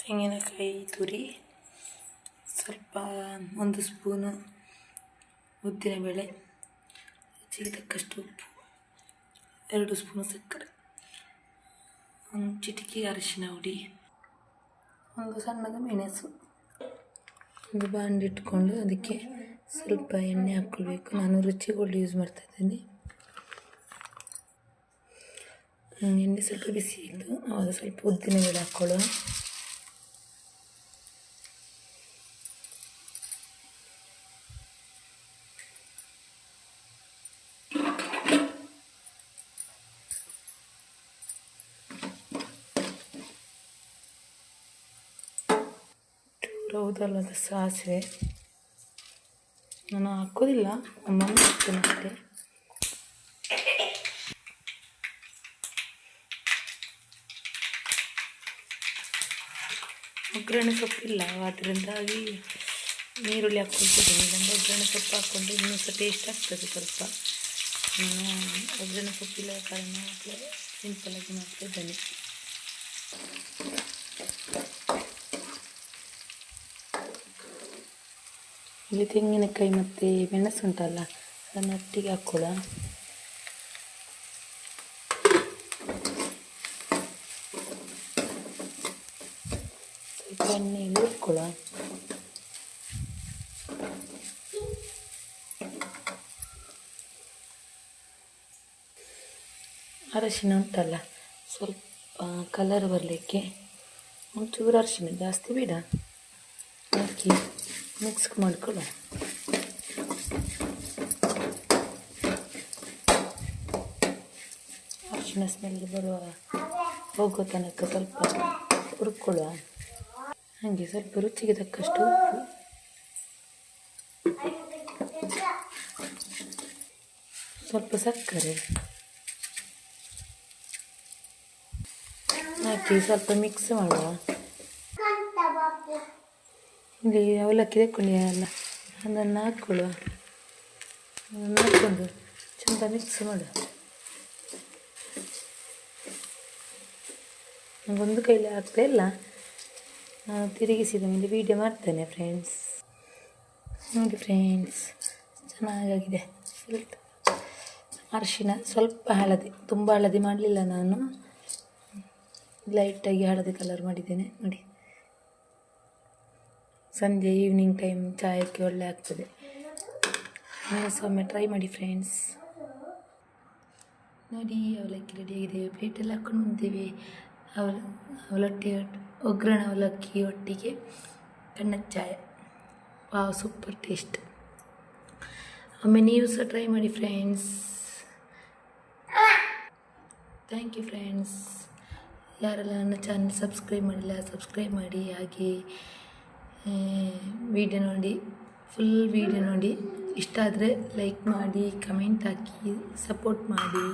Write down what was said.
ತೆಂಗಿನಕಾಯಿ ತುರಿ, ಸ್ವಲ್ಪ 1 ಸ್ಪೂನು ಉದ್ದಿನಬೇಳೆ, ರುಚಿಗೆ ತಕ್ಕಷ್ಟು ಉಪ್ಪು, 2 ಸ್ಪೂನು ಸಕ್ಕರೆ, 1 ಚಿಟಿಕೆ ಅರಿಶಿನ ಹುಡಿ, 1 ಸಣ್ಣದ ಮೆಣಸು. ಒಂದು ಬಾಂಡ್ ಇಟ್ಕೊಂಡು ಅದಕ್ಕೆ ಸ್ವಲ್ಪ ಎಣ್ಣೆ ಹಾಕ್ಕೊಳ್ಬೇಕು. ನಾನು ರುಚಿಗೋಲ್ಡ್ ಯೂಸ್ ಮಾಡ್ತಾ ಇದ್ದೀನಿ. ಎಣ್ಣೆ ಸ್ವಲ್ಪ ಬಿಸಿ ಇದ್ದು ಆವಾಗ ಸ್ವಲ್ಪ ಉದ್ದಿನಬೇಳೆ ಹಾಕ್ಕೊಳ್ಳೋ. ಹೌದಲ್ಲದ ಸಾಸಿವೆ ನಾನು ಹಾಕೋದಿಲ್ಲ, ಅಮ್ಮನ ಹಾಕ್ತೇನೆ ಅಷ್ಟೇ. ಒಗ್ಗರಣೆ ಸೊಪ್ಪಿಲ್ಲ, ಅದರಿಂದಾಗಿ ಈರುಳ್ಳಿ ಹಾಕ್ಕೊಳ್ತಿದ್ದೀನಿ. ಇಲ್ಲಾಂದರೆ ಒಗ್ಗರಣೆ ಸೊಪ್ಪು ಹಾಕ್ಕೊಂಡು ಇನ್ನೂ ಸಹ ಟೇಸ್ಟ್ ಆಗ್ತದೆ. ಸ್ವಲ್ಪ ಒಗ್ಗರಣೆ ಸೊಪ್ಪಿಲ್ಲ ಕಾರಣ ಸಿಂಪಲಾಗಿ ಮಾಡ್ತಾ ಇದ್ದೇನೆ. ಇಲ್ಲಿ ತೆಂಗಿನಕಾಯಿ ಮತ್ತು ಮೆಣಸು ಉಂಟಲ್ಲ, ಅದನ್ನು ಒಟ್ಟಿಗೆ ಹಾಕ್ಕೊಳ್ಳ. ಸ್ವಲ್ಪ ಎಣ್ಣೆಯಲ್ಲಿ ಹುರ್ಕೊಳ್ಳ. ಅರಶಿನ ಉಂಟಲ್ಲ, ಸ್ವಲ್ಪ ಕಲರ್ ಬರಲಿಕ್ಕೆ ಒಂಚೂರು ಅರಶಿನ, ಜಾಸ್ತಿ ಬೇಡ, ಹಾಕಿ ಮಿಕ್ಸ್ ಮಾಡ್ಕೊಳ್ಳೋ. ಅರಶಿನ ಸ್ಮೆಲ್ ಹೋಗೋ ತನಕ ಸ್ವಲ್ಪ ಹುರ್ಕೊಳ್ಳುವ. ಹಾಗೆ ಸ್ವಲ್ಪ ರುಚಿಗೆ ತಕ್ಕಷ್ಟು ಉಪ್ಪು, ಸ್ವಲ್ಪ ಸಕ್ಕರೆ ಹಾಕಿ ಸ್ವಲ್ಪ ಮಿಕ್ಸ್ ಮಾಡುವ. ಇಲ್ಲಿ ಅವಲಕ್ಕಿ ತೆಕ್ಕೊಂಡಿಯಲ್ಲ, ಅದನ್ನು ಹಾಕ್ಕೊಳ್ಳುವ. ಅದನ್ನು ಹಾಕ್ಕೊಂಡು ಚೆಂದ ಮಿಕ್ಸ್ ಮಾಡು. ನನಗೊಂದು ಕೈಲಿ ಆಗ್ತಾ ಇಲ್ಲ, ನಾನು ತಿರುಗಿಸಿದ ಮೇಲೆ ವೀಡಿಯೋ ಮಾಡ್ತೇನೆ ಫ್ರೆಂಡ್ಸ್. ನೋಡಿ ಫ್ರೆಂಡ್ಸ್, ಚೆನ್ನಾಗಾಗಿದೆ. ಅರಿಶಿನ, ಸ್ವಲ್ಪ ಹಳದಿ, ತುಂಬ ಹಳದಿ ಮಾಡಲಿಲ್ಲ ನಾನು, ಲೈಟಾಗಿ ಹಳದಿ ಕಲರ್ ಮಾಡಿದ್ದೇನೆ. ನೋಡಿ, ಸಂಜೆ ಈವ್ನಿಂಗ್ ಟೈಮ್ ಚಾಯಕ್ಕೆ ಒಳ್ಳೆ ಆಗ್ತದೆ. ನೀವು ಸಹ ಒಮ್ಮೆ ಟ್ರೈ ಮಾಡಿ ಫ್ರೆಂಡ್ಸ್. ನೋಡಿ, ಅವಲಕ್ಕಿ ರೆಡಿಯಾಗಿದೆ. ಪ್ಲೇಟಲ್ಲಿ ಹಾಕ್ಕೊಂಡು ಬಂದೇವೆ. ಅವಲಕ್ಕಿ ಒಗ್ಗರಣೆ ಅವಲಕ್ಕಿ ಒಟ್ಟಿಗೆ ಕಣ್ಣಚ್ಚಾಯ. Wow, super taste. ಒಮ್ಮೆ ನೀವು ಸಹ ಟ್ರೈ ಮಾಡಿ ಫ್ರೆಂಡ್ಸ್. Thank you friends. ಯಾರೆಲ್ಲ ನನ್ನ ಚಾನಲ್ ಸಬ್ಸ್ಕ್ರೈಬ್ ಮಾಡಿಲ್ಲ ಸಬ್ಸ್ಕ್ರೈಬ್ ಮಾಡಿ. ಹಾಗೆ ವಿಡಿಯೋ ನೋಡಿ, ಫುಲ್ ವಿಡಿಯೋ ನೋಡಿ. ಇಷ್ಟ ಆದರೆ ಲೈಕ್ ಮಾಡಿ, ಕಮೆಂಟ್ ಹಾಕಿ, ಸಪೋರ್ಟ್ ಮಾಡಿ.